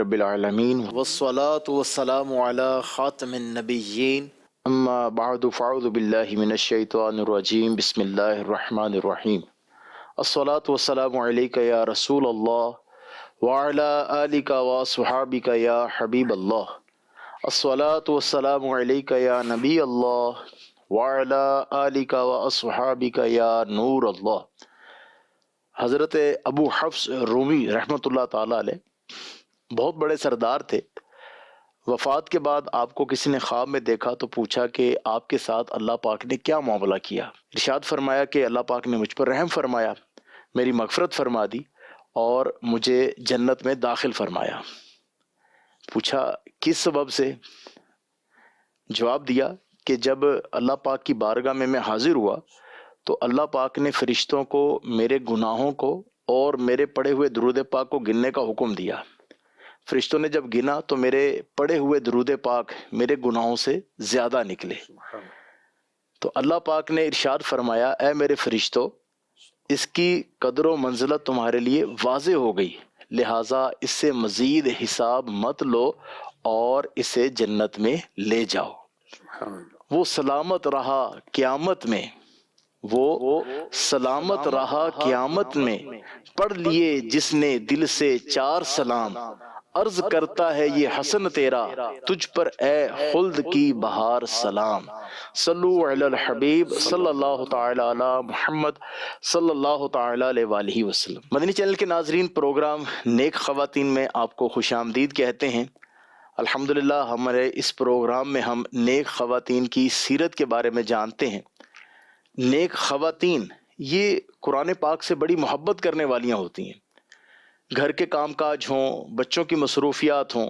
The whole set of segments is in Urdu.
رب العالمین والصلاة والسلام علی خاتم النبیین اما بعد فاعوذ باللہ من الشیطان الرجیم بسم اللہ الرحمن الرحیم الصلاة والسلام علیک یا رسول اللہ وعلی آلک واصحابک یا حبیب اللہ الصلاة والسلام علیک یا نبی اللہ وعلی آلک واصحابک یا نور اللہ۔ حضرت ابو حفص رومی رحمۃ اللہ تعالیٰ علیہ بہت بڑے سردار تھے۔ وفات کے بعد آپ کو کسی نے خواب میں دیکھا تو پوچھا کہ آپ کے ساتھ اللہ پاک نے کیا معاملہ کیا؟ ارشاد فرمایا کہ اللہ پاک نے مجھ پر رحم فرمایا، میری مغفرت فرما دی اور مجھے جنت میں داخل فرمایا۔ پوچھا کس سبب سے؟ جواب دیا کہ جب اللہ پاک کی بارگاہ میں حاضر ہوا تو اللہ پاک نے فرشتوں کو میرے گناہوں کو اور میرے پڑھے ہوئے درود پاک کو گننے کا حکم دیا۔ فرشتوں نے جب گنا تو میرے پڑھے ہوئے درود پاک میرے گناہوں سے زیادہ نکلے۔ تو اللہ پاک نے ارشاد فرمایا، اے میرے فرشتوں، اس کی قدر و منزلت تمہارے لیے واضح ہو گئی، لہٰذا اس سے مزید حساب مت لو اور اسے جنت میں لے جاؤ۔ وہ سلامت رہا قیامت میں، وہ سلامت رہا قیامت میں، پڑھ لیے جس نے دل سے 4 سلام، عرض کرتا ہے یہ حسن تیرا، تجھ پر اے خلد کی بہار سلام۔ صلو علی الحبیب صلی اللہ تعالی علی محمد صلی اللہ تعالی علیہ وآلہ وسلم۔ مدنی چینل کے ناظرین، پروگرام نیک خواتین میں آپ کو خوش آمدید کہتے ہیں۔ الحمدللہ ہمارے اس پروگرام میں ہم نیک خواتین کی سیرت کے بارے میں جانتے ہیں۔ نیک خواتین یہ قرآن پاک سے بڑی محبت کرنے والیاں ہوتی ہیں۔ گھر کے کام کاج ہوں، بچوں کی مصروفیات ہوں،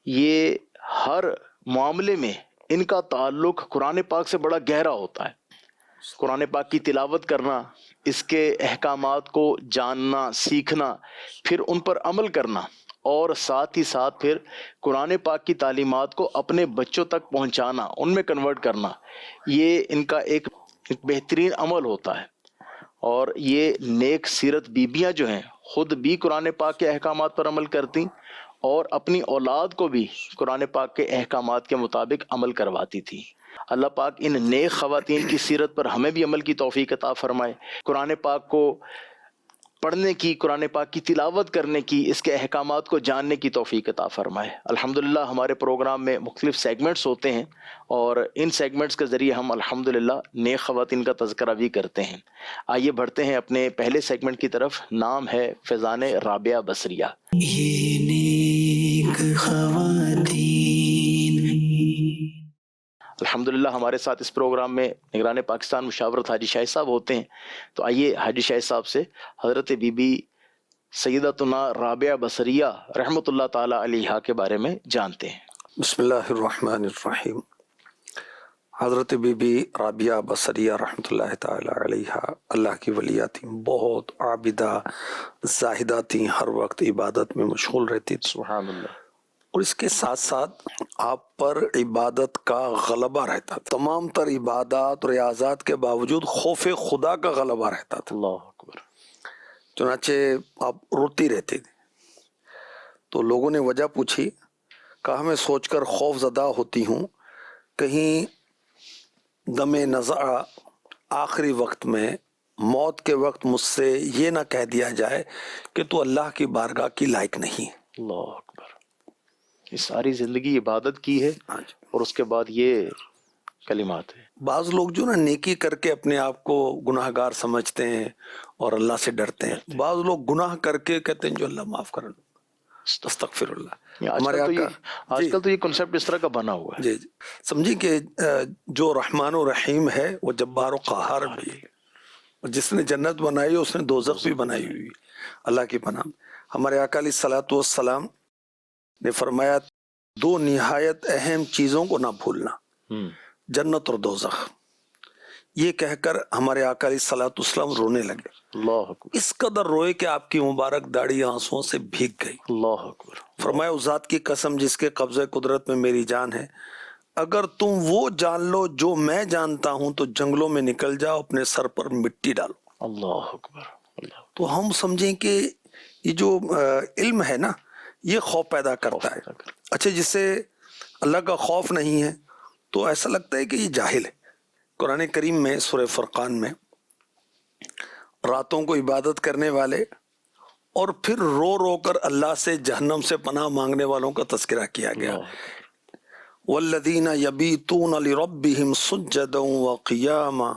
یہ ہر معاملے میں ان کا تعلق قرآن پاک سے بڑا گہرا ہوتا ہے۔ قرآن پاک کی تلاوت کرنا، اس کے احکامات کو جاننا، سیکھنا، پھر ان پر عمل کرنا اور ساتھ ہی ساتھ پھر قرآن پاک کی تعلیمات کو اپنے بچوں تک پہنچانا، ان میں کنورٹ کرنا، یہ ان کا ایک بہترین عمل ہوتا ہے۔ اور یہ نیک سیرت بیبیاں جو ہیں خود بھی قرآن پاک کے احکامات پر عمل کرتی اور اپنی اولاد کو بھی قرآن پاک کے احکامات کے مطابق عمل کرواتی تھی۔ اللہ پاک ان نیک خواتین کی سیرت پر ہمیں بھی عمل کی توفیق عطا فرمائے، قرآن پاک کو پڑھنے کی، قرآن پاک کی تلاوت کرنے کی، اس کے احکامات کو جاننے کی توفیق عطا فرمائے۔ الحمدللہ ہمارے پروگرام میں مختلف سیگمنٹس ہوتے ہیں اور ان سیگمنٹس کے ذریعے ہم الحمدللہ نیک خواتین کا تذکرہ بھی کرتے ہیں۔ آئیے بڑھتے ہیں اپنے پہلے سیگمنٹ کی طرف۔ نام ہے فیضان رابعہ بصریہ۔ یہ نیک خواتین۔ الحمدللہ ہمارے ساتھ اس پروگرام میں نگران پاکستان مشاورت حاجی شاہد صاحب ہوتے ہیں، تو آئیے حاجی شاہد صاحب سے حضرت بی بی سیدتنا رابعہ بصریہ رحمۃ اللہ تعالی علیہا کے بارے میں جانتے ہیں۔ بسم اللہ الرحمن الرحیم۔ حضرت بی بی رابعہ بصریہ رحمۃ اللہ تعالی علیہا اللہ کی ولیہ تھیں، بہت عابدہ زاہدہ تھیں، ہر وقت عبادت میں مشغول رہتی تھیں، سبحان اللہ۔ اور اس کے ساتھ ساتھ آپ پر عبادت کا غلبہ رہتا تھا۔ تمام تر عبادات اور ریاضات کے باوجود خوف خدا کا غلبہ رہتا تھا، اللہ اکبر۔ چنانچہ آپ روتی رہتے تھے تو لوگوں نے وجہ پوچھی، کہا میں سوچ کر خوف زدہ ہوتی ہوں کہیں دم نزع آخری وقت میں، موت کے وقت مجھ سے یہ نہ کہہ دیا جائے کہ تو اللہ کی بارگاہ کی لائق نہیں۔ اللہ اکبر۔ یہ ساری زندگی عبادت کی ہے ہاں جی۔ اور اس کے بعد یہ کلمات ہے۔ بعض لوگ جو نا نیکی کر کے اپنے آپ کو گناہ گار سمجھتے ہیں اور اللہ سے ڈرتے ہیں، بعض لوگ گناہ کر کے کہتے ہیں جو اللہ معاف کر، استغفر اللہ۔ ہمارے آج کل تو یہ کنسپٹ اس طرح کا بنا ہوا ہے۔ جی جی، سمجھیں کہ جو رحمان و رحیم ہے وہ جبار و قہار بھی ہے، اور جس نے جنت بنائی ہے اس نے دوزخ بھی بنائی ہوئی ہے۔ اللہ کی پناہ۔ ہمارے آقا علیہ الصلوۃ والسلام نے فرمایا 2 نہایت اہم چیزوں کو نہ بھولنا، جنت اور دوزخ۔ یہ کہہ کر ہمارے آقا علیہ الصلوۃ والسلام رونے لگے، اللہ اکبر۔ اس قدر روئے کہ آپ کی مبارک داڑھی آنسوؤں سے بھیگ گئی۔ اللہ اکبر۔ فرمایا اس ذات کی قسم جس کے قبضہ قدرت میں میری جان ہے، اگر تم وہ جان لو جو میں جانتا ہوں تو جنگلوں میں نکل جاؤ، اپنے سر پر مٹی ڈالو۔ اللہ اکبر۔ اللہ تو ہم سمجھیں کہ یہ جو علم ہے نا، یہ خوف پیدا کرتا ہے. اچھا جسے اللہ کا خوف نہیں ہے تو ایسا لگتا ہے کہ یہ جاہل ہے. قرآن کریم میں سورہ فرقان میں راتوں کو عبادت کرنے والے اور پھر رو رو کر اللہ سے جہنم سے پناہ مانگنے والوں کا تذکرہ کیا گیا. والذین یبیتون لربہم سجدا وقیاما،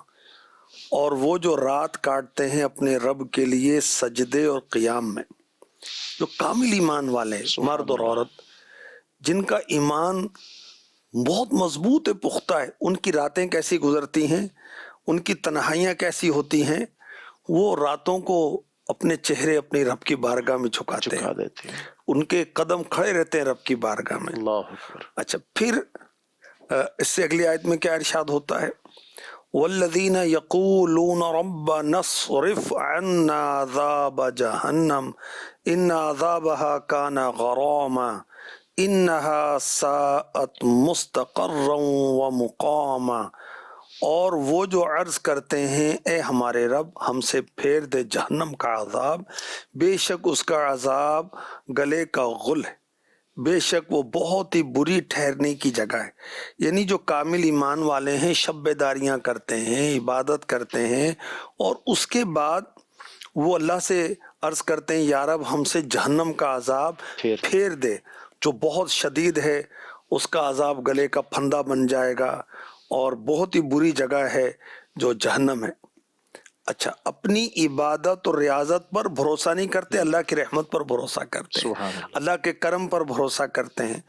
اور وہ جو رات کاٹتے ہیں اپنے رب کے لیے سجدے اور قیام میں. جو کامل ایمان والے ہیں، مرد اور عورت جن کا ایمان بہت مضبوط ہے، پختہ ہے، ان کی راتیں کیسی گزرتی ہیں، ان کی تنہائیاں کیسی ہوتی ہیں. وہ راتوں کو اپنے چہرے اپنی رب کی بارگاہ میں جھکاتے ہیں، ان کے قدم کھڑے رہتے ہیں رب کی بارگاہ میں. اللہ اکبر. اچھا پھر اس سے اگلی آیت میں کیا ارشاد ہوتا ہے؟ والذین یقولون ربنا اصرف عنا عذاب جہنم ان عذابها کان غراما انہا ساءت مستقرا ومقاما. اور وہ جو عرض کرتے ہیں اے ہمارے رب ہم سے پھیر دے جہنم کا عذاب، بے شک اس کا عذاب گلے کا غل ہے، بے شک وہ بہت ہی بری ٹھہرنے کی جگہ ہے. یعنی جو کامل ایمان والے ہیں، شب بیداریاں کرتے ہیں، عبادت کرتے ہیں، اور اس کے بعد وہ اللہ سے عرض کرتے ہیں یا رب ہم سے جہنم کا عذاب پھیر دے جو بہت شدید ہے، اس کا عذاب گلے کا پھندا بن جائے گا اور بہت ہی بری جگہ ہے جو جہنم ہے. اچھا اپنی عبادت اور ریاضت پر بھروسہ نہیں کرتے، اللہ کی رحمت پر بھروسہ کرتے ہیں، اللہ کے کرم پر بھروسہ کرتے ہیں،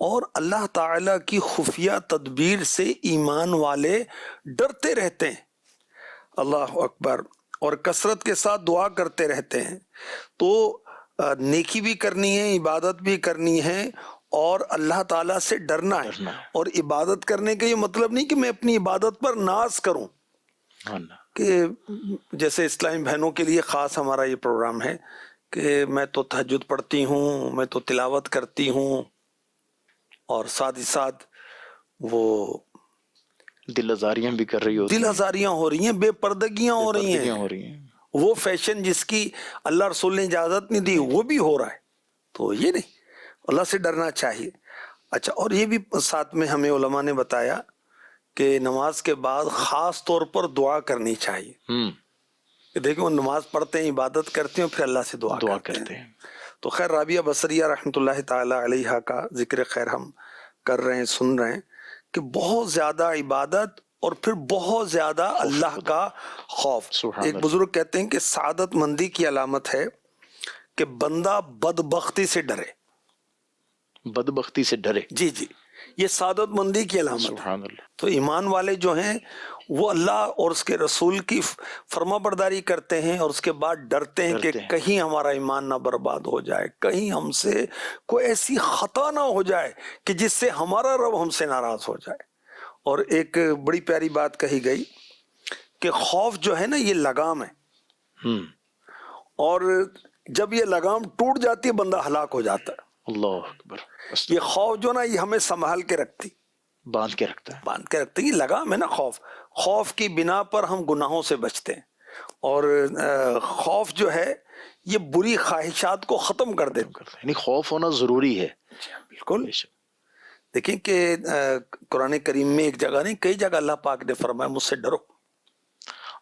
اور اللہ تعالیٰ کی خفیہ تدبیر سے ایمان والے ڈرتے رہتے ہیں. اللہ اکبر. اور کثرت کے ساتھ دعا کرتے رہتے ہیں. تو نیکی بھی کرنی ہے، عبادت بھی کرنی ہے، اور اللہ تعالیٰ سے ڈرنا ہے. اور عبادت کرنے کا یہ مطلب نہیں کہ میں اپنی عبادت پر ناز کروں، کہ جیسے اسلامی بہنوں کے لیے خاص ہمارا یہ پروگرام ہے کہ میں تو تہجد پڑھتی ہوں، میں تو تلاوت کرتی ہوں، اور ساتھ ہی ساتھ وہ دل آزاریاں بھی کر رہی ہوتی ہیں، دل آزاریاں ہو رہی ہیں، بے پردگیاں ہو رہی ہیں، وہ فیشن جس کی اللہ رسول نے اجازت نہیں دی وہ بھی ہو رہا ہے. تو یہ نہیں، اللہ سے ڈرنا چاہیے. اچھا اور یہ بھی ساتھ میں ہمیں علماء نے بتایا کہ نماز کے بعد خاص طور پر دعا کرنی چاہیے. دیکھیں وہ نماز پڑھتے ہیں، عبادت کرتے ہیں، پھر اللہ سے دعا کرتے ہیں. تو خیر رابعہ بصریہ رحمۃ اللہ تعالی علیہا کا ذکر خیر ہم کر رہے ہیں، سن رہے ہیں کہ بہت زیادہ عبادت اور پھر بہت زیادہ اللہ کا خوف. ایک بزرگ کہتے ہیں کہ سعادت مندی کی علامت ہے کہ بندہ بدبختی سے ڈرے. بدبختی سے ڈرے، جی جی، یہ سعادت مندی کی علامت ہے. تو ایمان والے جو ہیں وہ اللہ اور اس کے رسول کی فرما برداری کرتے ہیں، اور اس کے بعد ڈرتے ہیں کہ کہیں ہمارا ایمان نہ برباد ہو جائے، کہیں ہم سے کوئی ایسی خطا نہ ہو جائے کہ جس سے ہمارا رب ہم سے ناراض ہو جائے. اور ایک بڑی پیاری بات کہی گئی کہ خوف جو ہے نا یہ لگام ہے، اور جب یہ لگام ٹوٹ جاتی ہے بندہ ہلاک ہو جاتا ہے. اللہ اکبر. یہ خوف جو نا یہ ہمیں سنبھال کے رکھتی، باندھ کے رکھتا ہے. یہ لگام ہے نا خوف کی بنا پر ہم گناہوں سے بچتے ہیں. اور خوف جو ہے یہ بری خواہشات کو ختم کر دیتا ہے. یعنی خوف ہونا ضروری ہے. بالکل. دیکھیں کہ قرآن کریم میں ایک جگہ نہیں کئی جگہ اللہ پاک نے فرمایا مجھ سے ڈرو.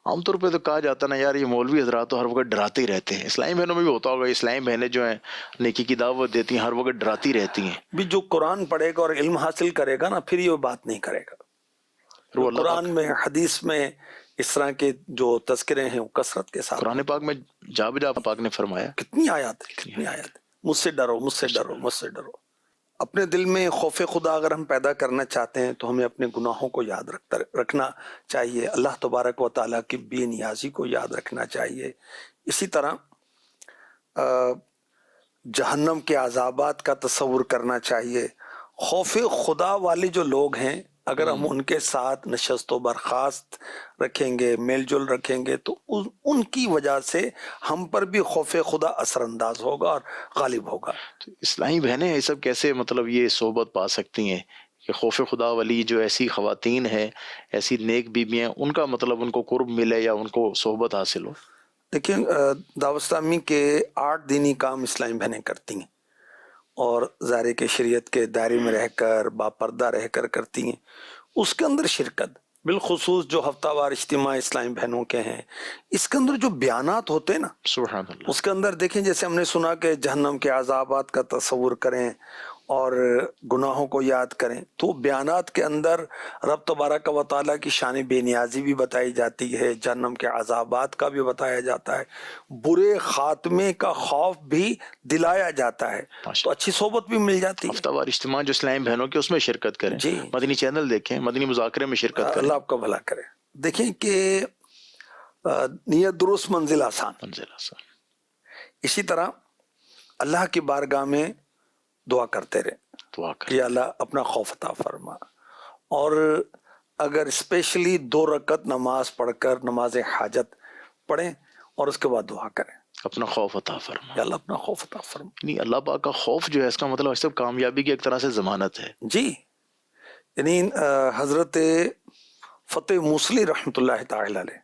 عام طور پہ تو کہا جاتا نا یار یہ مولوی حضرات تو ہر وقت ڈراتے ہی رہتے ہیں. اسلامی بہنوں میں بھی ہوتا ہوگا، اسلامی بہنیں جو ہیں نیکی کی دعوت دیتی ہیں ہر وقت ڈراتی رہتی ہیں. بھی جو قرآن پڑھے گا اور علم حاصل کرے گا نا پھر یہ بات نہیں کرے گا. قرآن میں حدیث میں اس طرح کے جو تذکرے ہیں وہ کثرت کے ساتھ. قرآن پاک میں جا بجا پاک نے فرمایا کتنی آیات مجھ سے ڈرو، مجھ سے ڈرو، مجھ سے ڈرو. اپنے دل میں خوف خدا اگر ہم پیدا کرنا چاہتے ہیں تو ہمیں اپنے گناہوں کو یاد رکھنا چاہیے، اللہ تبارک و تعالیٰ کی بے نیازی کو یاد رکھنا چاہیے. اسی طرح جہنم کے عذابات کا تصور کرنا چاہیے. خوف خدا والے جو لوگ ہیں اگر ہم ان کے ساتھ نشست و برخاست رکھیں گے، میل جول رکھیں گے تو ان کی وجہ سے ہم پر بھی خوف خدا اثر انداز ہوگا اور غالب ہوگا. اسلامی بہنیں یہ سب کیسے مطلب یہ صحبت پا سکتی ہیں کہ خوف خدا والی جو ایسی خواتین ہیں، ایسی نیک بیویاں، ان کا مطلب ان کو قرب ملے یا ان کو صحبت حاصل ہو؟ دیکھیں دعوت اسلامی کے 8 دینی کام اسلامی بہنیں کرتی ہیں، اور ظاہر کے شریعت کے دائرے میں رہ کر باپردہ رہ کر کرتی ہیں، اس کے اندر شرکت، بالخصوص جو ہفتہ وار اجتماع اسلامی بہنوں کے ہیں، اس کے اندر جو بیانات ہوتے ہیں نا، سبحان اللہ، اس کے اندر دیکھیں جیسے ہم نے سنا کہ جہنم کے عذابات کا تصور کریں اور گناہوں کو یاد کریں، تو بیانات کے اندر رب تبارک و تعالیٰ کی شان بے نیازی بھی بتائی جاتی ہے، جہنم کے عذابات کا بھی بتایا جاتا ہے، برے خاتمے کا خوف بھی دلایا جاتا ہے، تو اچھی صحبت بھی مل جاتی ہے۔ ہفتہ وار اجتماع جو اسلامی بہنوں کے اس میں شرکت کریں، جی، مدنی چینل دیکھیں، مدنی مذاکرے میں شرکت کریں، اللہ آپ کا بھلا کرے۔ دیکھیں کہ نیت درست منزل آسان، منزل آسان، اسی طرح اللہ کی بارگاہ میں دعا کرتے رہے دعا کہ کریں، یا اللہ اپنا خوف عطا فرما، اور اگر اسپیشلی 2 رکعت نماز پڑھ کر نماز حاجت پڑھیں اور اس کے بعد دعا کریں اپنا خوف عطا فرما، یا اللہ اپنا خوف عطا فرما۔ یعنی اللہ پاک کا خوف جو ہے اس کا مطلب اس سے کامیابی کی ایک طرح سے ضمانت ہے۔ جی، یعنی حضرت فتح موصلی رحمۃ اللہ تعالی علیہ،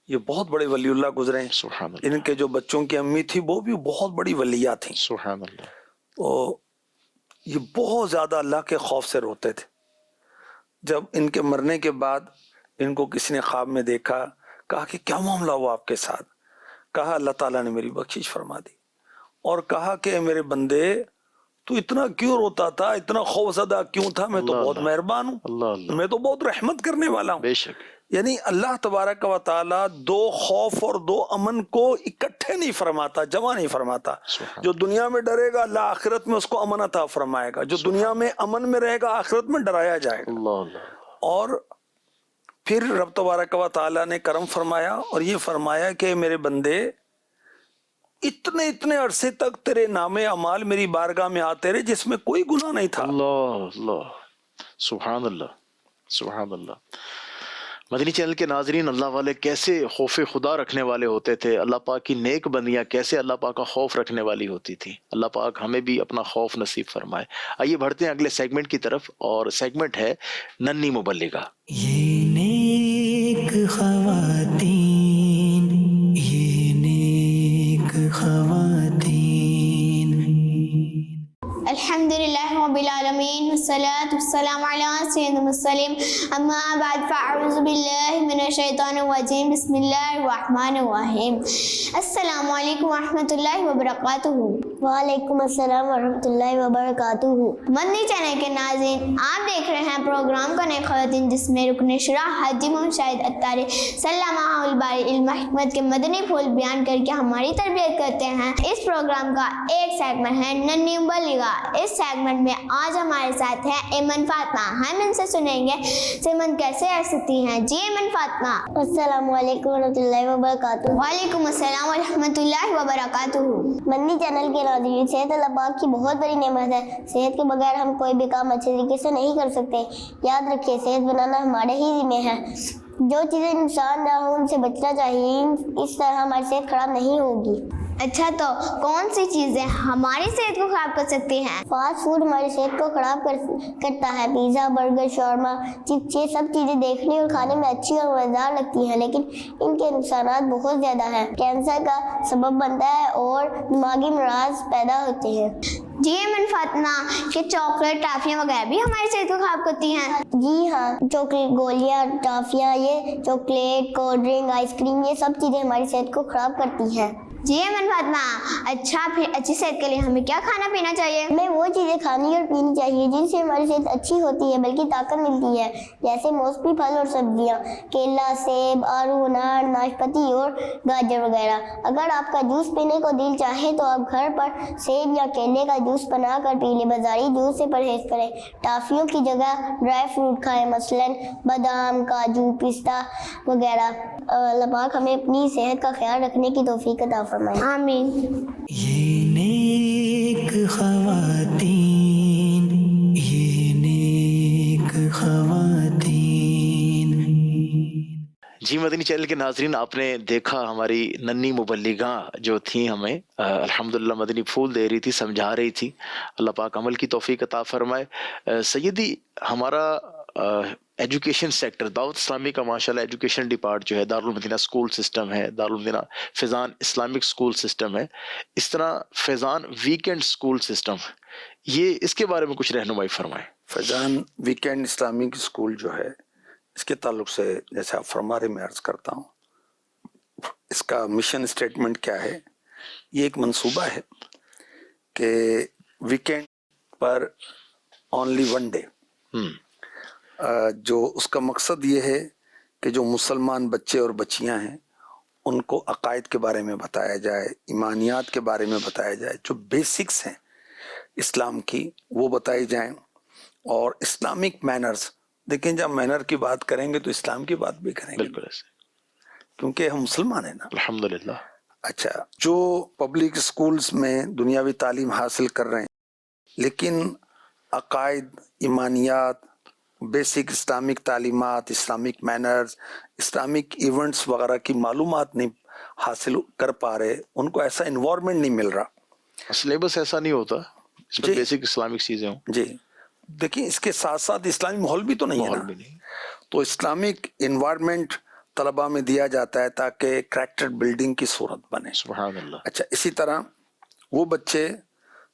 یہ بہت بڑے ولی اللہ گزرے ہیں، سبحان اللہ، ان کے جو بچوں کی امی تھی وہ بھی بہت بڑی ولیہ تھیں، سبحان اللہ، تو یہ بہت زیادہ اللہ کے خوف سے روتے تھے۔ جب ان کے مرنے کے بعد ان کو کسی نے خواب میں دیکھا، کہا کہ کیا معاملہ ہوا آپ کے ساتھ؟ کہا اللہ تعالیٰ نے میری بخشش فرما دی، اور کہا کہ اے میرے بندے تو اتنا کیوں روتا تھا، اتنا خوف زدہ کیوں تھا؟ میں تو اللہ بہت اللہ، مہربان ہوں، اللہ اللہ، میں تو بہت رحمت کرنے والا ہوں۔ بے شک، یعنی اللہ تبارک و تعالیٰ 2 خوف اور 2 امن کو اکٹھے نہیں فرماتا، جمع نہیں فرماتا۔ سبحان جو دنیا میں ڈرے گا اللہ آخرت میں اس کو امن عطا فرمائے گا، جو دنیا میں امن میں رہے گا آخرت میں ڈرایا جائے گا۔ اللہ اللہ، اور پھر رب تبارک و تعالیٰ نے کرم فرمایا اور یہ فرمایا کہ میرے بندے اتنے عرصے تک تیرے نام اعمال میری بارگاہ میں آتے رہے جس میں کوئی گناہ نہیں تھا۔ اللہ اللہ، سبحان اللہ، سبحان اللہ۔ مدنی چینل کے ناظرین، اللہ والے کیسے خوف خدا رکھنے والے ہوتے تھے، اللہ پاک کی نیک بندیاں کیسے اللہ پاک کا خوف رکھنے والی ہوتی تھی۔ اللہ پاک ہمیں بھی اپنا خوف نصیب فرمائے۔ آئیے بڑھتے ہیں اگلے سیگمنٹ کی طرف، اور سیگمنٹ ہے ننھی مبلغہ۔ یہ نیک خواتین، یہ نیک خواتین، الحمدللہ رب العالمین والصلاة والسلام علی سید المرسلین، اما بعد فاعوذ باللہ من الشیطان الرجیم، بسم اللہ الرحمن الرحیم۔ السلام علیکم ورحمۃ اللہ وبرکاتہ۔ وعلیکم السلام ورحمۃ اللہ وبرکاتہ۔ مدنی چینل کے ناظرین، آپ دیکھ رہے ہیں پروگرام کا نئے خواتین، جس میں رکن شورا حاجی محمد شاہد اتاری سلامہ الباری علم حکمت کے مدنی پھول بیان کر کے ہماری تربیت کرتے ہیں۔ اس پروگرام کا ایک سیگمنٹ ہے ننھی مبلغہ۔ اس سیگمنٹ میں آج ہمارے ساتھ ہے ایمن فاطمہ۔ ہم ان سے سنیں گے سیمن کیسے رہ سکتی ہیں۔ جی ایمن فاطمہ۔ السلام علیکم ورحمۃ اللہ وبرکاتہ۔ وعلیکم السلام ورحمۃ اللہ وبرکاتہ۔ مدنی چینل کے ناظرین، صحت اللہ پاک کی بہت بڑی نعمت ہے۔ صحت کے بغیر ہم کوئی بھی کام اچھے طریقے سے نہیں کر سکتے۔ یاد رکھیے، صحت بنانا ہمارے ہی ذمہ ہے۔ جو چیزیں نقصان دہ ہوں ان سے بچنا چاہیے، اس طرح ہماری صحت خراب نہیں ہوگی۔ اچھا، تو کون سی چیزیں ہماری صحت کو خراب کر سکتی ہیں؟ فاسٹ فوڈ ہماری صحت کو خراب کرتا ہے۔ پیزا، برگر، شاورما، چپس، یہ سب چیزیں دیکھنے اور کھانے میں اچھی اور مزیدار لگتی ہیں، لیکن ان کے نقصانات بہت زیادہ ہیں۔ کینسر کا سبب بنتا ہے اور دماغی امراض پیدا ہوتے ہیں۔ جی ایمن فاطمہ، کہ چاکلیٹ، ٹافیاں وغیرہ بھی ہماری صحت کو خراب کرتی ہیں؟ جی ہاں، چاکلیٹ، گولیاں، ٹافیاں، یہ chocolate, cold drink, ice cream, یہ سب چیزیں ہماری صحت کو خراب کرتی ہیں۔ جی ایمن فاطمہ، اچھا پھر اچھی صحت کے لیے ہمیں کیا کھانا پینا چاہیے؟ ہمیں وہ چیزیں کھانی اور پینی چاہیے جن سے ہماری صحت اچھی ہوتی ہے، بلکہ طاقت ملتی ہے، جیسے موسمی پھل اور سبزیاں، کیلا، سیب، آلو، انار، ناشپاتی اور گاجر وغیرہ۔ اگر آپ کا جوس پینے کو دل چاہے تو آپ گھر پر سیب یا کیلے کا جوس بنا کر پی لیں۔ بازاری جوس سے پرہیز کریں۔ ٹافیوں کی جگہ ڈرائی فروٹ کھائیں، مثلاً بادام، کاجو، پستہ وغیرہ۔ اللہ پاک ہمیں اپنی صحت کا خیال رکھنے کی توفیق عطا فرمائے، آمین۔ یہ نیک خواتین، یہ نیک خواتین۔ جی مدنی چینل کے ناظرین، آپ نے دیکھا ہماری ننھی مبلغاں جو تھیں ہمیں الحمدللہ مدنی پھول دے رہی تھی، سمجھا رہی تھی۔ اللہ پاک عمل کی توفیق عطا فرمائے۔ سیدی، ہمارا ایجوکیشن سیکٹر، دعوت اسلامی کا ماشاءاللہ ایجوکیشن ڈپارٹ جو ہے، دارالمدینہ اسکول سسٹم ہے، دارالمدینہ فیضان اسلامک اسکول سسٹم ہے، اس طرح فیضان ویکینڈ اسکول سسٹم، یہ اس کے بارے میں کچھ رہنمائی فرمائیں۔ فیضان، ویکینڈ اسلامک اسکول جو ہے اس کے تعلق سے جیسے آپ فرما رہے میں عرض کرتا ہوں، اس کا مشن اسٹیٹمنٹ کیا ہے؟ یہ ایک منصوبہ ہے کہ ویکینڈ پر اونلی ون ڈے، جو اس کا مقصد یہ ہے کہ جو مسلمان بچے اور بچیاں ہیں ان کو عقائد کے بارے میں بتایا جائے، ایمانیات کے بارے میں بتایا جائے، جو بیسکس ہیں اسلام کی وہ بتائی جائیں، اور اسلامک مینرز، دیکھیں جب مینر کی بات کریں گے تو اسلام کی بات بھی کریں گے، بالکل ایسے، کیونکہ ہم مسلمان ہیں نا۔ الحمدللہ۔ اچھا، جو پبلک اسکولز میں دنیاوی تعلیم حاصل کر رہے ہیں لیکن عقائد، ایمانیات، بیسک اسلامک تعلیمات، اسلامک مینرز، اسلامک ایونٹس وغیرہ کی معلومات نہیں حاصل کر پا رہے، ان کو ایسا انوائرمنٹ نہیں مل رہا، سلیبس ایسا نہیں ہوتا اس میں جی بیسک اسلامک چیزیں ہوں، جی، دیکھیں اس کے ساتھ ساتھ اسلامی ماحول بھی تو نہیں ہے ماحول نا، بھی نہیں۔ تو اسلامک انوائرمنٹ طلباء میں دیا جاتا ہے تاکہ کریکٹر بلڈنگ کی صورت بنے۔ سبحان اللہ۔ اچھا، اسی طرح وہ بچے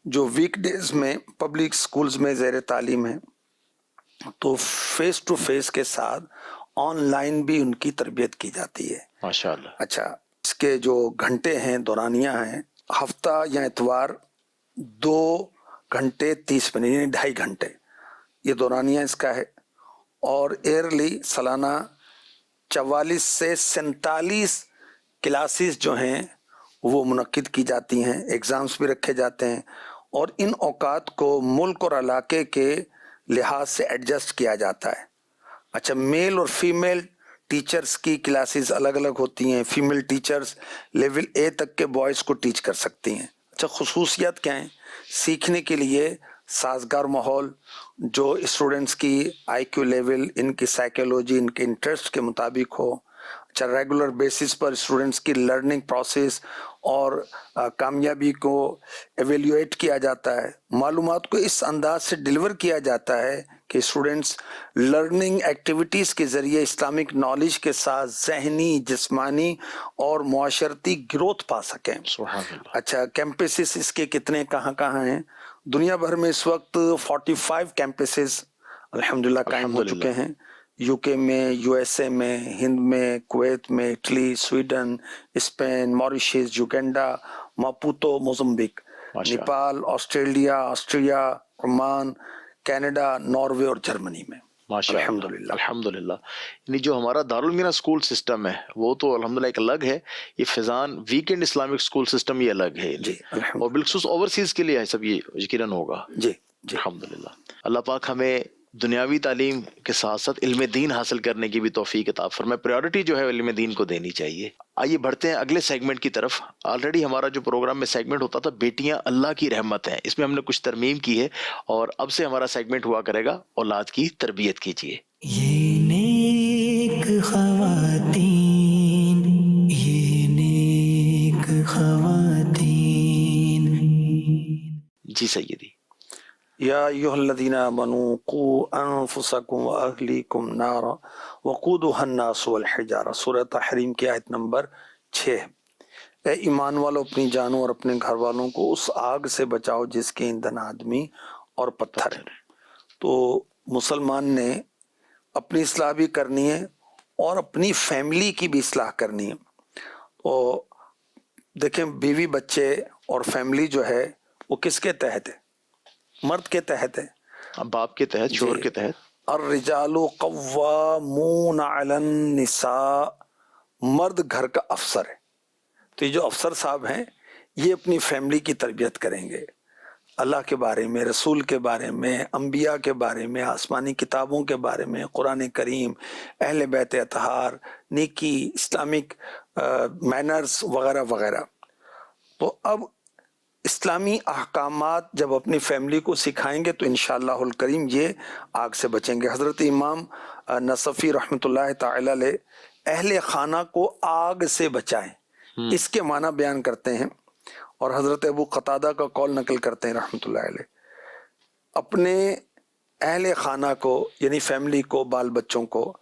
جو ویک ڈیز میں پبلک سکولز میں زیر تعلیم ہیں تو فیس ٹو فیس کے ساتھ آن لائن بھی ان کی تربیت کی جاتی ہے۔ ماشاء اللہ۔ اچھا، اس کے جو گھنٹے ہیں، دورانیہ ہیں، ہفتہ یا اتوار 2 گھنٹے 30 منٹ یعنی 2.5 گھنٹے یہ دورانیہ اس کا ہے، اور ایئرلی سالانہ 44 سے 47 کلاسز جو ہیں وہ منعقد کی جاتی ہیں، ایگزامز بھی رکھے جاتے ہیں، اور ان اوقات کو ملک اور علاقے کے لحاظ سے ایڈجسٹ کیا جاتا ہے۔ اچھا، میل اور فیمیل ٹیچرز کی کلاسز الگ الگ ہوتی ہیں، فیمیل ٹیچرز لیول اے تک کے بوائز کو ٹیچ کر سکتی ہیں۔ اچھا، خصوصیات کیا ہیں؟ سیکھنے کے لیے سازگار ماحول جو اسٹوڈنٹس کی آئی کیو لیول، ان کی سائیکولوجی، ان کے انٹرسٹ کے مطابق ہو۔ اچھا، ریگولر بیسس پر اسٹوڈنٹس کی لرننگ پروسیس اور کامیابی کو ایویلیویٹ کیا جاتا ہے، معلومات کو اس انداز سے ڈیلیور کیا جاتا ہے کہ اسٹوڈنٹس لرننگ ایکٹیویٹیز کے ذریعے اسلامک نالج کے ساتھ ذہنی، جسمانی اور معاشرتی گروتھ پا سکیں۔ سبحان اللہ۔ اچھا، کیمپسز اس کے کتنے کہاں کہاں ہیں؟ دنیا بھر میں اس وقت 45 کیمپسز الحمدللہ قائم ہو چکے ہیں، یو کے میں، یو ایس اے میں، ہند میں، کویت میں، Italy, Sweden, Spain, Mauritius, Uganda, Maputo, Mozambique, Nepal, Australia, Austria, Oman, Canada, Norway اور جرمنی میں۔ ماشاء اللہ، الحمدللہ۔ الحمدللہ۔ یعنی جو ہمارا دارالمینا اسکول سسٹم ہے وہ تو الحمدللہ ایک الگ ہے، یہ فیضان ویکینڈ اسلامک اسکول سسٹم یہ الگ ہے، جی الحمدللہ، اور بالخصوص اوورسیز کے لیے ہے سب، یہ یقیناً ہوگا۔ جی جی، الحمدللہ۔ اللہ پاک ہمیں دنیاوی تعلیم کے ساتھ ساتھ علم دین حاصل کرنے کی بھی توفیق عطا فرمائے، پریورٹی جو ہے علم دین کو دینی چاہیے۔ آئیے بڑھتے ہیں اگلے سیگمنٹ کی طرف۔ آلریڈی ہمارا جو پروگرام میں سیگمنٹ ہوتا تھا بیٹیاں اللہ کی رحمت ہیں، اس میں ہم نے کچھ ترمیم کی ہے، اور اب سے ہمارا سیگمنٹ ہوا کرے گا اولاد کی تربیت کیجیے۔ یہ نیک خواتین، یہ نیک خواتین۔ جی سیدی۔ یا ایھا الذین آمنوا قوا انفسکم واہلیکم نارا وقودها الناس والحجارہ، سورہ تحریم کی آیت نمبر 6۔ اے ایمان والو، اپنی جانوں اور اپنے گھر والوں کو اس آگ سے بچاؤ جس کے ایندھن آدمی اور پتھر ہے۔ تو مسلمان نے اپنی اصلاح بھی کرنی ہے اور اپنی فیملی کی بھی اصلاح کرنی ہے۔ تو دیکھیں، بیوی، بچے اور فیملی جو ہے وہ کس کے تحت ہے؟ مرد کے تحت ہے، باپ کے تحت، شوہر کے تحت۔ الرجال قوامون علی النساء، مرد گھر کا افسر ہے۔ تو یہ جو افسر صاحب ہیں یہ اپنی فیملی کی تربیت کریں گے، اللہ کے بارے میں، رسول کے بارے میں، انبیاء کے بارے میں، آسمانی کتابوں کے بارے میں، قرآن کریم، اہل بیت اطہار، نیکی، اسلامک مینرز وغیرہ وغیرہ۔ تو اب اسلامی احکامات جب اپنی فیملی کو سکھائیں گے تو انشاءاللہ الکریم یہ آگ سے بچیں گے۔ حضرت امام نصفی رحمۃ اللہ تعالی علیہ اہل خانہ کو آگ سے بچائیں اس کے معنی بیان کرتے ہیں، اور حضرت ابو قتادہ کا قول نقل کرتے ہیں رحمۃ اللہ علیہ، اپنے اہل خانہ کو یعنی فیملی کو، بال بچوں کو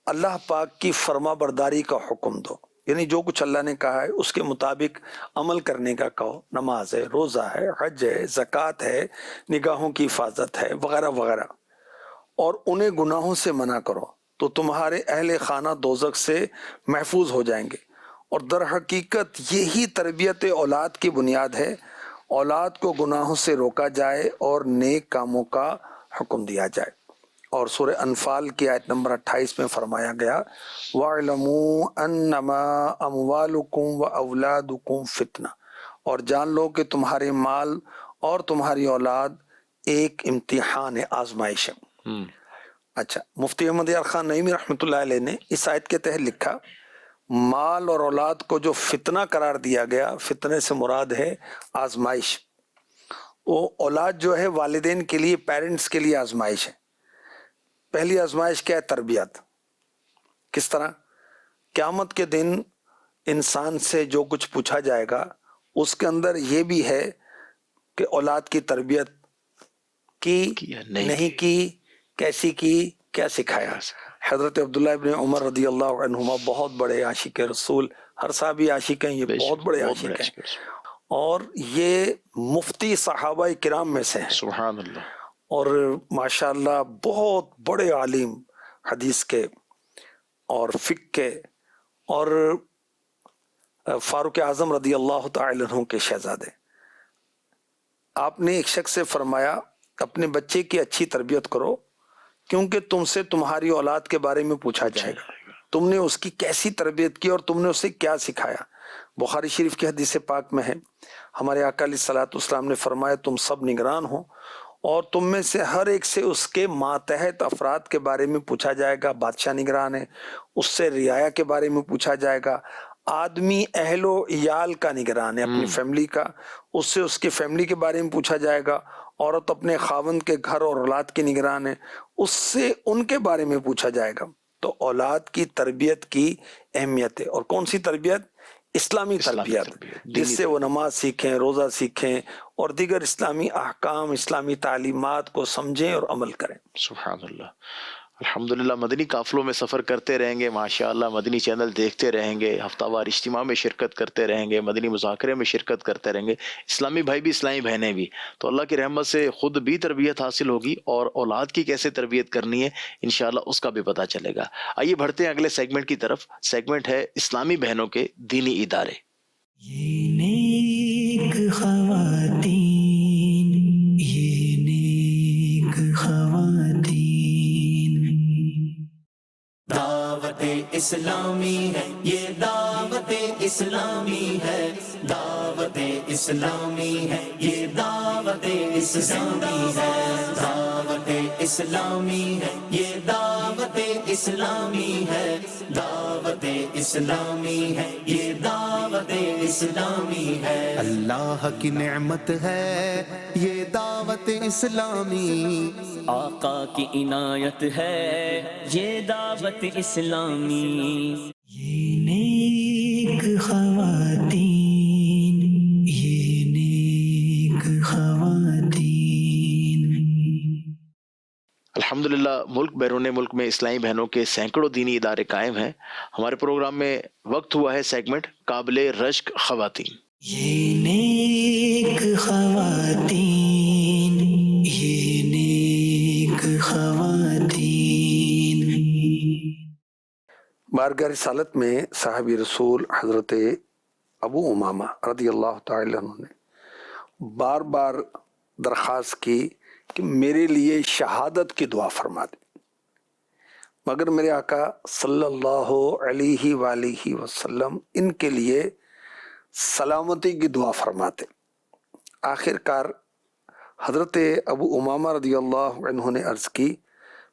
اللہ پاک کی فرما برداری کا حکم دو، یعنی جو کچھ اللہ نے کہا ہے اس کے مطابق عمل کرنے کا کہو، نماز ہے، روزہ ہے، حج ہے، زکوٰۃ ہے، نگاہوں کی حفاظت ہے، وغیرہ وغیرہ، اور انہیں گناہوں سے منع کرو تو تمہارے اہل خانہ دوزخ سے محفوظ ہو جائیں گے۔ اور در حقیقت یہی تربیت اولاد کی بنیاد ہے، اولاد کو گناہوں سے روکا جائے اور نیک کاموں کا حکم دیا جائے۔ اور سورہ انفال کی آیت نمبر 28 میں فرمایا گیا وَاعْلَمُوا أَنَّمَا أَمْوَالُكُمْ وَأَوْلَادُكُمْ فِتْنَةٌ، اور جان لو کہ تمہارے مال اور تمہاری اولاد ایک امتحان ہے، آزمائش ہے۔ اچھا، مفتی احمد یار خان نعیمی رحمۃ اللہ علیہ نے اس آیت کے تحت لکھا مال اور اولاد کو جو فتنہ قرار دیا گیا، فتنے سے مراد ہے آزمائش۔ وہ اولاد جو ہے والدین کے لیے، پیرنٹس کے لیے آزمائش ہے۔ پہلی آزمائش کیا ہے؟ تربیت۔ کس طرح؟ قیامت کے دن انسان سے جو کچھ پوچھا جائے گا اس کے اندر یہ بھی ہے کہ اولاد کی تربیت کی نہیں کی، کیسی کی، کیا سکھایا۔ حضرت عبداللہ ابن عمر رضی اللہ عنہما بہت بڑے عاشق رسول، ہر صحابی عاشق ہیں، یہ بہت بڑے عاشق ہیں، اور یہ مفتی صحابہ کرام میں سے ہیں، سبحان اللہ، اور ماشاءاللہ بہت بڑے عالم حدیث کے اور فقہ کے، اور فاروق اعظم رضی اللہ تعالی عنہ کے شہزادے۔ آپ نے ایک شخص سے فرمایا اپنے بچے کی اچھی تربیت کرو کیونکہ تم سے تمہاری اولاد کے بارے میں پوچھا جائے گا، تم نے اس کی کیسی تربیت کی اور تم نے اسے کیا سکھایا۔ بخاری شریف کی حدیث پاک میں ہے، ہمارے آقا علیہ الصلوۃ والسلام نے فرمایا تم سب نگران ہو اور تم میں سے ہر ایک سے اس کے ماتحت افراد کے بارے میں پوچھا جائے گا۔ بادشاہ نگران ہے، اس سے رعایا کے بارے میں پوچھا جائے گا۔ آدمی اہل و عیال کا نگران ہے، اپنی فیملی کا، اس سے اس کی فیملی کے بارے میں پوچھا جائے گا۔ عورت اپنے خاوند کے گھر اور اولاد کی نگران ہے، اس سے ان کے بارے میں پوچھا جائے گا۔ تو اولاد کی تربیت کی اہمیت ہے، اور کون سی تربیت؟ اسلامی تربیت، جس سے وہ نماز سیکھیں، روزہ سیکھیں اور دیگر اسلامی احکام، اسلامی تعلیمات کو سمجھیں اور عمل کریں۔ سبحان اللہ۔ الحمدللہ، مدنی قافلوں میں سفر کرتے رہیں گے، ماشاءاللہ مدنی چینل دیکھتے رہیں گے، ہفتہ وار اجتماع میں شرکت کرتے رہیں گے، مدنی مذاکرے میں شرکت کرتے رہیں گے، اسلامی بھائی بھی اسلامی بہنیں بھی، تو اللہ کی رحمت سے خود بھی تربیت حاصل ہوگی اور اولاد کی کیسے تربیت کرنی ہے انشاءاللہ اس کا بھی پتہ چلے گا۔ آئیے بڑھتے ہیں اگلے سیگمنٹ کی طرف۔ سیگمنٹ ہے اسلامی بہنوں کے دینی ادارے۔ یہ نیک خواتین، یہ نیک خواتین، دعوت اسلامی ہے، یہ دعوت اسلامی ہے، دعوت اسلامی ہے، یہ دعوت اسلامی ہے، دعوت اسلامی ہے، یہ دعوت اسلامی ہے، دعوت اسلامی ہے، یہ دعوت اسلامی ہے۔ اللہ کی نعمت ہے یہ دعوت اسلامی، آقا کی عنایت ہے یہ دعوت اسلامی۔ یہ نیک خواتین، یہ نیک خواتین۔ الحمدللہ ملک بیرون ملک میں اسلامی بہنوں کے سینکڑوں دینی ادارے قائم ہیں۔ ہمارے پروگرام میں وقت ہوا ہے سیگمنٹ قابل رشک خواتین۔ یہ نیک خواتین، یہ نیک خواتین۔ بارگاہ رسالت میں صحابی رسول حضرت ابو امامہ رضی اللہ تعالی عنہ نے بار بار درخواست کی کہ میرے لیے شہادت کی دعا فرما دیں، مگر میرے آقا صلی اللہ علیہ وآلہ وسلم ان کے لیے سلامتی کی دعا فرماتے۔ آخر کار حضرت ابو امامہ رضی اللہ عنہ نے عرض کی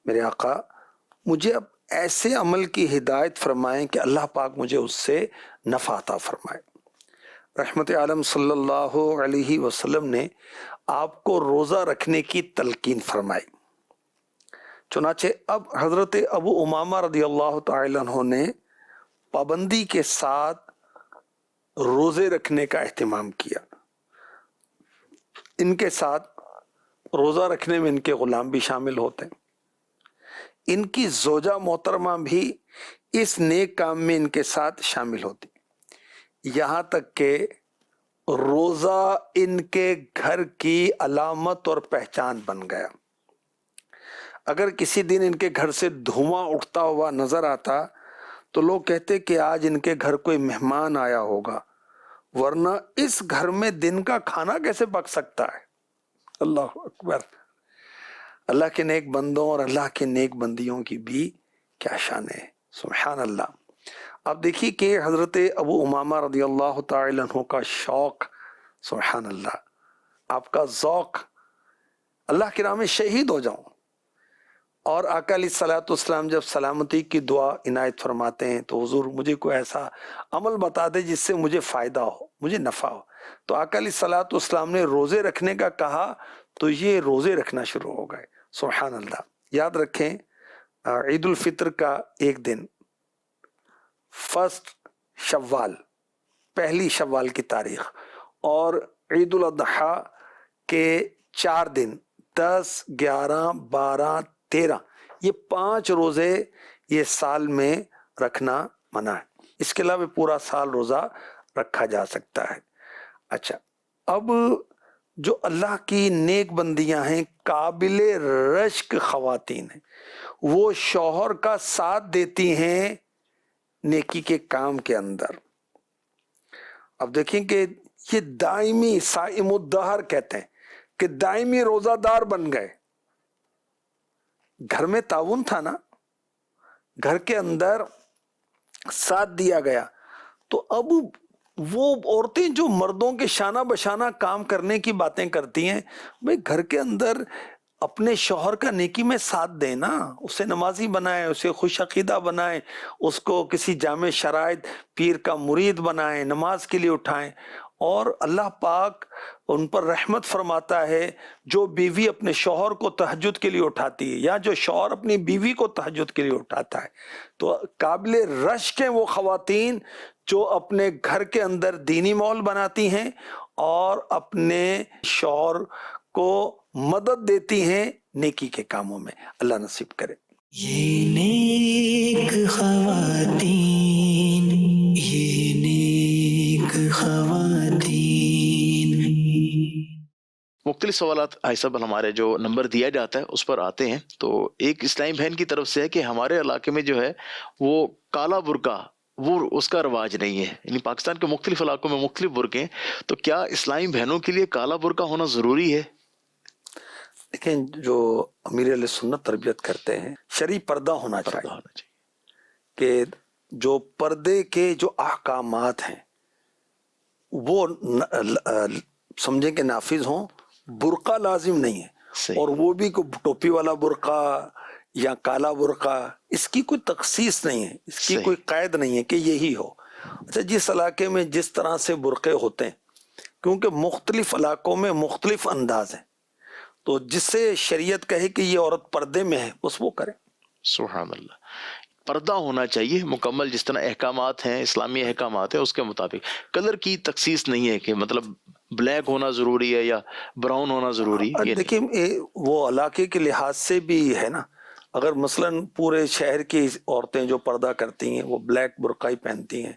میرے آقا مجھے اب ایسے عمل کی ہدایت فرمائیں کہ اللہ پاک مجھے اس سے نفع عطا فرمائے۔ رحمت عالم صلی اللہ علیہ وسلم نے آپ کو روزہ رکھنے کی تلقین فرمائی۔ چنانچہ اب حضرت ابو امامہ رضی اللہ تعالی عنہ نے پابندی کے ساتھ روزے رکھنے کا اہتمام کیا۔ ان کے ساتھ روزہ رکھنے میں ان کے غلام بھی شامل ہوتے ہیں، ان کی زوجہ محترمہ بھی اس نیک کام میں ان کے ساتھ شامل ہوتی، یہاں تک کہ روزہ ان کے گھر کی علامت اور پہچان بن گیا۔ اگر کسی دن ان کے گھر سے دھواں اٹھتا ہوا نظر آتا تو لوگ کہتے کہ آج ان کے گھر کوئی مہمان آیا ہوگا، ورنہ اس گھر میں دن کا کھانا کیسے پک سکتا ہے۔ اللہ اکبر۔ اللہ کے نیک بندوں اور اللہ کے نیک بندیوں کی بھی کیا شان ہے، سبحان اللہ۔ اب دیکھیے کہ حضرت ابو امامہ رضی اللہ تعالی عنہ کا شوق، سبحان اللہ، آپ کا ذوق، اللہ کی راہ میں شہید ہو جاؤں۔ اور آقا علیہ الصلوۃ والسلام جب سلامتی کی دعا عنایت فرماتے ہیں تو حضور مجھے کوئی ایسا عمل بتا دے جس سے مجھے فائدہ ہو، مجھے نفع ہو۔ تو آقا علیہ الصلوۃ والسلام نے روزے رکھنے کا کہا تو یہ روزے رکھنا شروع ہو گئے، سبحان اللہ۔ یاد رکھیں عید الفطر کا ایک دن، فرسٹ شوال، پہلی شوال کی تاریخ، اور عید الاضحیٰ کے 4 دن 10، 11، 12، 13، یہ 5 روزے یہ سال میں رکھنا منع ہے۔ اس کے علاوہ پورا سال روزہ رکھا جا سکتا ہے۔ اچھا، اب جو اللہ کی نیک بندیاں ہیں، قابل رشک خواتین ہیں، وہ شوہر کا ساتھ دیتی ہیں نیکی کے کام کے اندر۔ اب دیکھیں کہ یہ دائمی صائم الدہر کہتے ہیں کہ دائمی روزہ دار بن گئے۔ گھر میں تعاون تھا نا، گھر کے اندر ساتھ دیا گیا، تو اب وہ عورتیں جو مردوں کے شانہ بشانہ کام کرنے کی باتیں کرتی ہیں، بھئی گھر کے اندر اپنے شوہر کا نیکی میں ساتھ دیں نا، اسے نمازی بنائیں، اسے خوش عقیدہ بنائیں، اس کو کسی جامع شرائط پیر کا مرید بنائیں، نماز کے لیے اٹھائیں۔ اور اللہ پاک ان پر رحمت فرماتا ہے جو بیوی اپنے شوہر کو تہجد کے لیے اٹھاتی ہے، یا جو شوہر اپنی بیوی کو تہجد کے لیے اٹھاتا ہے۔ تو قابل رشک ہیں وہ خواتین جو اپنے گھر کے اندر دینی ماحول بناتی ہیں اور اپنے شوہر کو مدد دیتی ہیں نیکی کے کاموں میں۔ اللہ نصیب کرے۔ یہ نیک خواتین، یہ نیک خواتین۔ مختلف سوالات بھائی صاحب ہمارے جو نمبر دیا جاتا ہے اس پر آتے ہیں۔ تو ایک اسلامی بہن کی طرف سے ہے کہ ہمارے علاقے میں جو ہے وہ کالا برقع، وہ اس کا رواج نہیں ہے، یعنی پاکستان کے مختلف علاقوں میں مختلف برقعے ہیں، تو کیا اسلامی بہنوں کے لیے کالا برقع ہونا ضروری ہے؟ دیکھیں، جو امیر علیہ سنت تربیت کرتے ہیں، شرعی پردہ ہونا چاہیے، کہ جو پردے کے جو احکامات ہیں وہ سمجھیں کہ نافذ ہوں، برقع لازم نہیں ہے۔ صحیح۔ اور وہ بھی کوئی ٹوپی والا برقع یا کالا برقع، اس کی کوئی تخصیص نہیں ہے، اس کی صحیح۔ کوئی قید نہیں ہے کہ یہی ہو۔ اچھا، جس علاقے میں جس طرح سے برقعے ہوتے ہیں، کیونکہ مختلف علاقوں میں مختلف انداز ہیں، تو جس سے شریعت کہے کہ یہ عورت پردے میں ہے بس وہ کرے۔ سبحان اللہ، پردہ ہونا چاہیے مکمل، جس طرح احکامات ہیں، اسلامی احکامات ہیں اس کے مطابق۔ کلر کی تخصیص نہیں ہے کہ مطلب بلیک ہونا ضروری ہے یا براؤن ہونا ضروری ہے۔ دیکھیں وہ علاقے کے لحاظ سے بھی ہے نا، اگر مثلا پورے شہر کی عورتیں جو پردہ کرتی ہیں وہ بلیک برقع ہی پہنتی ہیں،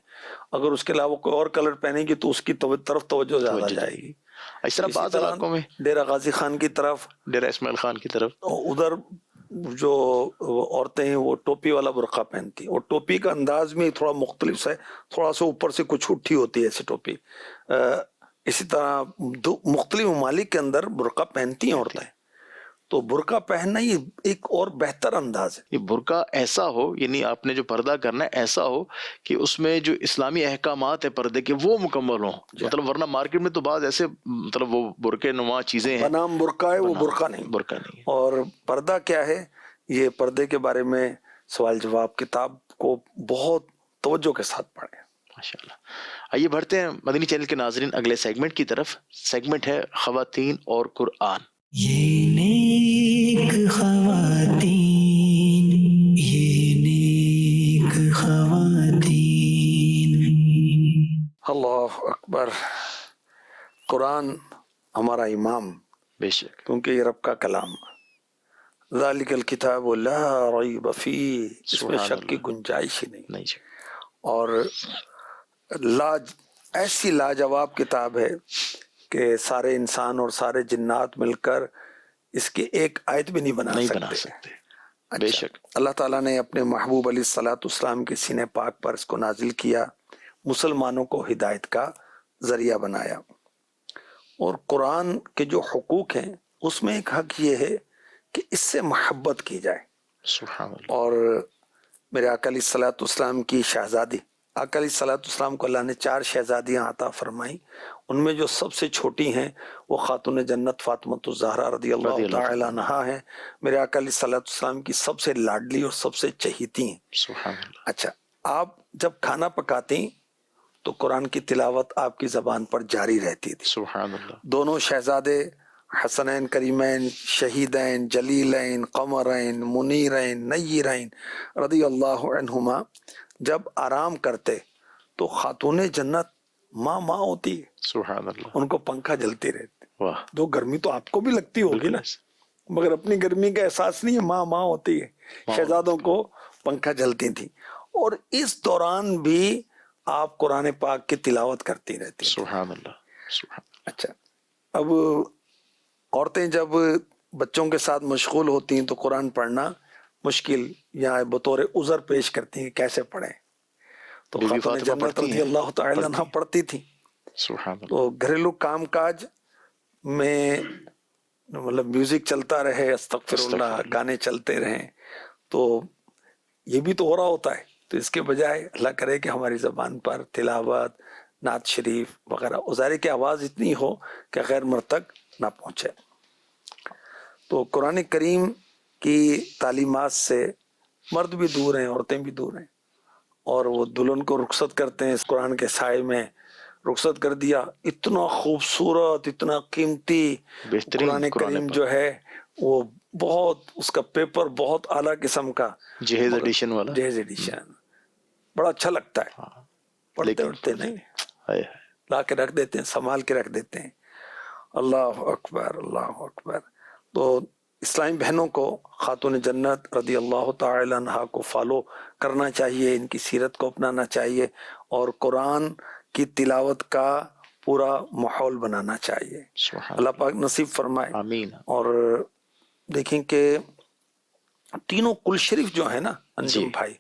اگر اس کے علاوہ کوئی اور کلر پہنیں گی تو اس کی طرف توجہ زیادہ جائے گی۔ اس طرح بعض علاقوں میں ڈیرہ غازی خان کی طرف، ڈیرہ اسماعیل خان کی طرف، ادھر جو عورتیں ہیں وہ ٹوپی والا برقع پہنتی ہیں، اور ٹوپی کا انداز میں تھوڑا مختلف ہے، تھوڑا سا اوپر سے کچھ اٹھی ہوتی ہے ایسی ٹوپی۔ اسی طرح مختلف ممالک کے اندر برقع پہنتی ہیں عورتیں، تو برقع پہننا یہ ایک اور بہتر انداز ہے۔ یہ برقع ایسا ہو، یعنی آپ نے جو پردہ کرنا ہے ایسا ہو کہ اس میں جو اسلامی احکامات ہیں پردے کے وہ مکمل ہوں، مطلب ورنہ مارکیٹ میں تو بعض ایسے مطلب وہ برقعے نما چیزیں ہیں، بنام برقع ہے، وہ برقع نہیں۔ برقع نہیں ہے۔ اور پردہ کیا ہے، یہ پردے کے بارے میں سوال جواب کتاب کو بہت توجہ کے ساتھ پڑھیں۔ ماشاءاللہ۔ آئیے بڑھتے ہیں مدنی چینل کے ناظرین اگلے سیگمنٹ کی طرف۔ سیگمنٹ ہے خواتین اور قرآن۔ یہ نیک خواتین، یہ نیک خواتین۔ اللہ اکبر۔ قرآن ہمارا امام، بے شک، کیونکہ یہ رب کا کلام، ذالک الکتاب لا ریب فیہ، اس میں سبحان شک کی اللہ۔ گنجائش ہی نہیں، نہیں جی، اور ایسی لاجواب کتاب ہے کہ سارے انسان اور سارے جنات مل کر اس کی ایک آیت بھی نہیں نہیں بنا بنا سکتے۔ سکتے، بے اچھا، شک۔ اللہ تعالیٰ نے اپنے محبوب علیہ الصلوۃ والسلام کے سینے پاک پر اس کو نازل کیا، مسلمانوں کو ہدایت کا ذریعہ بنایا۔ اور قرآن کے جو حقوق ہیں اس میں ایک حق یہ ہے کہ اس سے محبت کی جائے، سبحان اللہ۔ اور میرے آقا علیہ الصلوۃ والسلام کی شہزادی، آقا علیہ الصلوۃ والسلام کو اللہ نے 4 شہزادیاں عطا فرمائیں، ان میں جو سب سے چھوٹی ہیں وہ خاتون جنت فاطمۃ الزہرا رضی اللہ تعالی عنہا ہیں، میرے آقا علیہ الصلوۃ والسلام کی سب سے لاڈلی اور سب سے چہیتی ہیں۔ سبحان اللہ۔ اچھا، آپ جب کھانا پکاتی تو قرآن کی تلاوت آپ کی زبان پر جاری رہتی تھی۔ سبحان اللہ۔ دونوں شہزادے حسنین کریمین شہیدین جلیلین قمرین منیرین نیرین رضی اللہ عنہما جب آرام کرتے تو خاتون جنت ماں ہوتی ہے، سبحان اللہ۔ ان کو پنکھا جلتی رہتی، واہ، تو گرمی تو آپ کو بھی لگتی ہوگی نا، مگر اپنی گرمی کا احساس نہیں ہے، ماں ہوتی ہے، شہزادوں کو پنکھا جلتی تھی، اور اس دوران بھی آپ قرآن پاک کی تلاوت کرتی رہتی۔ سبحان اللہ، سبحان اللہ۔ اچھا، اب عورتیں جب بچوں کے ساتھ مشغول ہوتی ہیں تو قرآن پڑھنا مشکل یا بطور عذر پیش کرتی ہیں، کیسے پڑھیں؟ تو بی بی خاتون فاطمہ جنت پڑھتی رضی ہیں، اللہ تعالی عنہ پڑھتی تھی، سبحان اللہ۔ تو گھریلو کام کاج میں مطلب میوزک چلتا رہے، استغفر اللہ، گانے چلتے رہیں، تو یہ بھی تو ہو رہا ہوتا ہے، تو اس کے بجائے اللہ کرے کہ ہماری زبان پر تلاوت، نعت شریف وغیرہ، ظاہر کی آواز اتنی ہو کہ غیر مرد تک نہ پہنچے۔ تو قرآن کریم کی تعلیمات سے مرد بھی دور ہیں، عورتیں بھی دور ہیں، اور وہ دلہن کو رخصت کرتے ہیں اس قرآن کے سائے میں، رخصت کر دیا، اتنا خوبصورت، اتنا قیمتی بہترین قرآن کریم جو ہے وہ بہت، اس کا پیپر بہت اعلیٰ قسم کا، جہیز ایڈیشن والا، جہیز ایڈیشن، بڑا اچھا لگتا ہے، پڑھتے اڑتے نہیں، ہائے لا کے رکھ دیتے ہیں، سنبھال کے رکھ دیتے ہیں۔ اللہ اکبر، اللہ اکبر۔ تو اسلامی بہنوں کو خاتون جنت رضی اللہ تعالی عنہا کو فالو کرنا چاہیے، ان کی سیرت کو اپنانا چاہیے، اور قرآن کی تلاوت کا پورا ماحول بنانا چاہیے۔ سبحان اللہ پاک نصیب فرمائے۔ آمین۔ اور دیکھیں کہ تینوں کل شریف جو ہے نا انجم بھائی،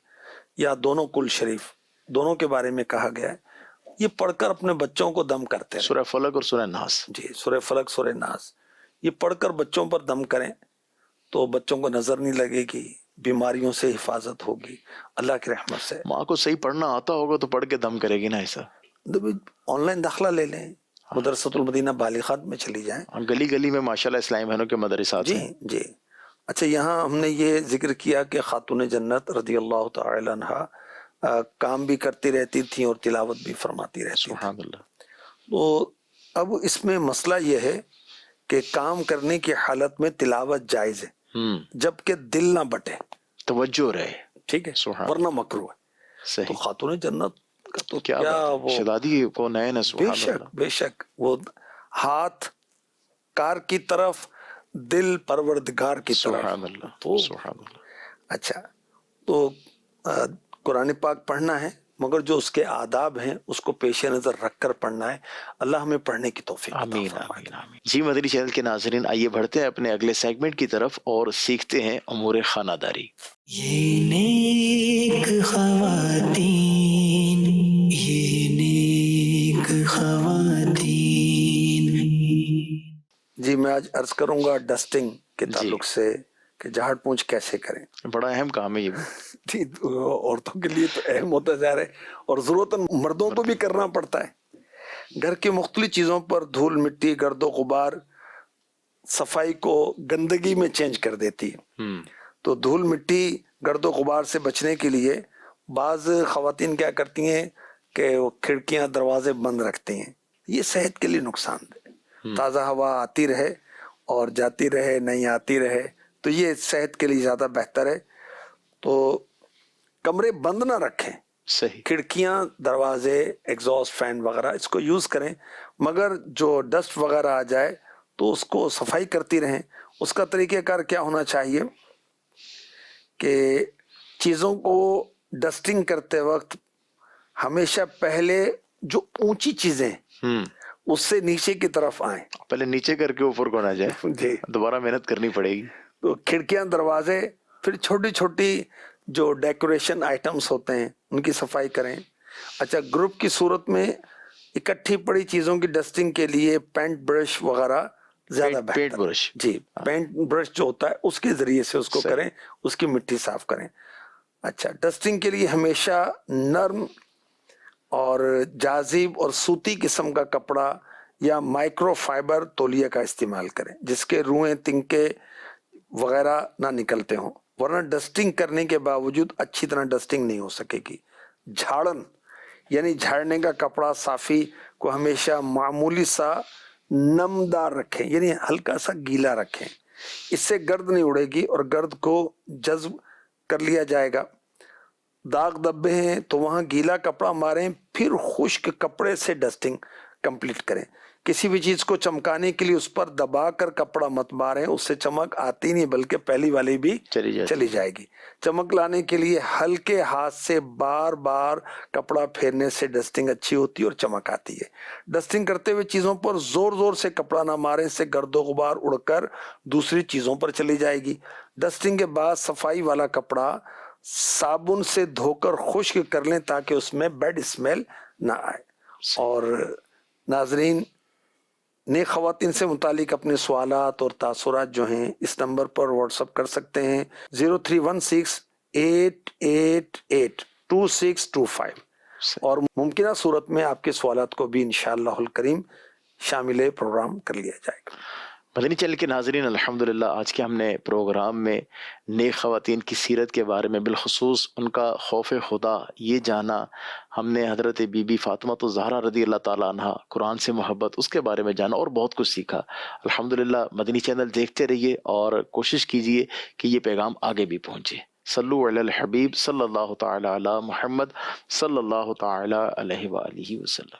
یا دونوں کل شریف، دونوں کے بارے میں کہا گیا ہے یہ پڑھ کر اپنے بچوں کو دم کرتے رہیں۔ سورہ فلق اور سورہ ناس، جی، سورہ فلق، سورہ ناس، یہ پڑھ کر بچوں پر دم کریں تو بچوں کو نظر نہیں لگے گی، بیماریوں سے حفاظت ہوگی اللہ کی رحمت سے۔ ماں کو صحیح پڑھنا آتا ہوگا تو پڑھ کے دم کرے گی نا ایسا۔ آن لائن داخلہ لے لیں، مدرسۃ المدینہ بالغات میں چلی جائیں۔ گلی گلی میں ماشاءاللہ اسلامی بہنوں کے مدرسات جی ہیں۔ جی۔ اچھا، یہاں ہم نے یہ ذکر کیا کہ خاتون جنت رضی اللہ تعالی عنہا کام بھی کرتی رہتی تھیں اور تلاوت بھی فرماتی رہتی تھیں۔ سبحان اللہ۔ تو اب اس میں مسئلہ یہ ہے کہ کام کرنے کی حالت میں تلاوت جائز ہے جبکہ دل نہ بٹے، توجہ رہے، ٹھیک ہے، سبحان ورنہ مکروہ ہے۔ تو صحیح، خاتون جنت کا تو کیا کیا بات ہے، وہ، شہزادی کو نئے بے سبحان شک اللہ۔ بے شک، وہ ہاتھ کار کی طرف، دل پروردگار کی طرف۔ سبحان اللہ، تو سبحان اللہ۔ اچھا، تو قرآن پاک پڑھنا ہے، مگر جو اس کے آداب ہیں اس کو پیش نظر رکھ کر پڑھنا ہے۔ اللہ ہمیں پڑھنے کی توفیق عطا آمین فرمائے۔ آمین آمین۔ جی مدری چینل کے ناظرین، آئیے بڑھتے ہیں اپنے اگلے سیگمنٹ کی طرف اور سیکھتے ہیں امور خانہ داری۔ یہ نیک خواتین، یہ نیک خواتین۔ جی، میں آج عرض کروں گا ڈسٹنگ کے تعلق سے کہ جھاڑ پونچھ کیسے کریں۔ بڑا اہم کام ہے یہ بھی۔ جی، عورتوں کے لیے تو اہم ہوتا جا رہا ہے، اور ضرورت مردوں کو بھی کرنا پڑتا ہے۔ گھر کی مختلف چیزوں پر دھول مٹی گرد و غبار صفائی کو گندگی میں چینج کر دیتی ہے۔ تو دھول مٹی گرد و غبار سے بچنے کے لیے بعض خواتین کیا کرتی ہیں کہ وہ کھڑکیاں دروازے بند رکھتی ہیں، یہ صحت کے لیے نقصان دہ۔ تازہ ہوا آتی رہے اور جاتی رہے، نہیں آتی رہے، تو یہ صحت کے لیے زیادہ بہتر ہے۔ تو کمرے بند نہ رکھیں، صحیح، کھڑکیاں، دروازے، ایگزاسٹ فین وغیرہ اس کو یوز کریں، مگر جو ڈسٹ وغیرہ آ جائے تو اس کو صفائی کرتی رہیں۔ اس کا طریقہ کار کیا ہونا چاہیے کہ چیزوں کو ڈسٹنگ کرتے وقت ہمیشہ پہلے جو اونچی چیزیں اس سے نیچے کی طرف آئیں. پہلے نیچے کر کے اوپر کو نہ جائے، جی. دوبارہ محنت کرنی پڑے گی. تو کھڑکیاں، دروازے، پھر چھوٹی چھوٹی جو ڈیکوریشن آئٹمس ہوتے ہیں ان کی صفائی کریں. اچھا، گروپ کی صورت میں اکٹھی پڑی چیزوں کی ڈسٹنگ کے لیے پینٹ برش وغیرہ زیادہ بہتر. پینٹ برش، جی، پینٹ برش جو ہوتا ہے اس کے ذریعے سے اس کو کریں، اس کی مٹی صاف کریں. اچھا، ڈسٹنگ کے لیے ہمیشہ نرم اور جاذب اور سوتی قسم کا کپڑا یا مائکرو فائبر تولیہ کا استعمال کریں جس کے روئیں، تنکے وغیرہ نہ نکلتے ہوں، ورنہ ڈسٹنگ کرنے کے باوجود اچھی طرح ڈسٹنگ نہیں ہو سکے گی. جھاڑن یعنی جھاڑنے کا کپڑا صافی کو ہمیشہ معمولی سا نمدار رکھیں، یعنی ہلکا سا گیلا رکھیں. اس سے گرد نہیں اڑے گی اور گرد کو جذب کر لیا جائے گا. داغ دبے ہیں تو وہاں گیلا کپڑا ماریں، پھر خشک کپڑے سے ڈسٹنگ کمپلیٹ کریں. کسی بھی چیز کو چمکانے کے لیے اس پر دبا کر کپڑا مت ماریں، اس سے چمک آتی نہیں بلکہ پہلی والی بھی چلی جائے گی. چمک لانے کے لیے ہلکے ہاتھ سے بار بار کپڑا پھیرنے سے ڈسٹنگ اچھی ہوتی ہے اور چمک آتی ہے. ڈسٹنگ کرتے ہوئے چیزوں پر زور زور سے کپڑا نہ ماریں، اس سے گرد و غبار اڑ کر دوسری چیزوں پر چلی جائے گی. ڈسٹنگ کے بعد صفائی والا کپڑا صابن سے دھو کر خشک کر لیں تاکہ اس میں بیڈ اسمیل نہ آئے. اور ناظرین، نیک خواتین سے متعلق اپنے سوالات اور تاثرات جو ہیں اس نمبر پر واٹس اپ کر سکتے ہیں 0316-888-2625، اور ممکنہ صورت میں آپ کے سوالات کو بھی انشاءاللہ الکریم شامل پروگرام کر لیا جائے گا. مدنی چینل کے ناظرین، الحمدللہ آج کے ہم نے پروگرام میں نیک خواتین کی سیرت کے بارے میں، بالخصوص ان کا خوف خدا یہ جانا. ہم نے حضرت بی بی فاطمہ الزہرا رضی اللہ تعالیٰ عنہ، قرآن سے محبت، اس کے بارے میں جانا اور بہت کچھ سیکھا. الحمدللہ مدنی چینل دیکھتے رہیے اور کوشش کیجئے کہ یہ پیغام آگے بھی پہنچے. صلو علی الحبیب صلی اللہ تعالی علی محمد صلی اللہ تعالی علیہ وآلہ وسلم.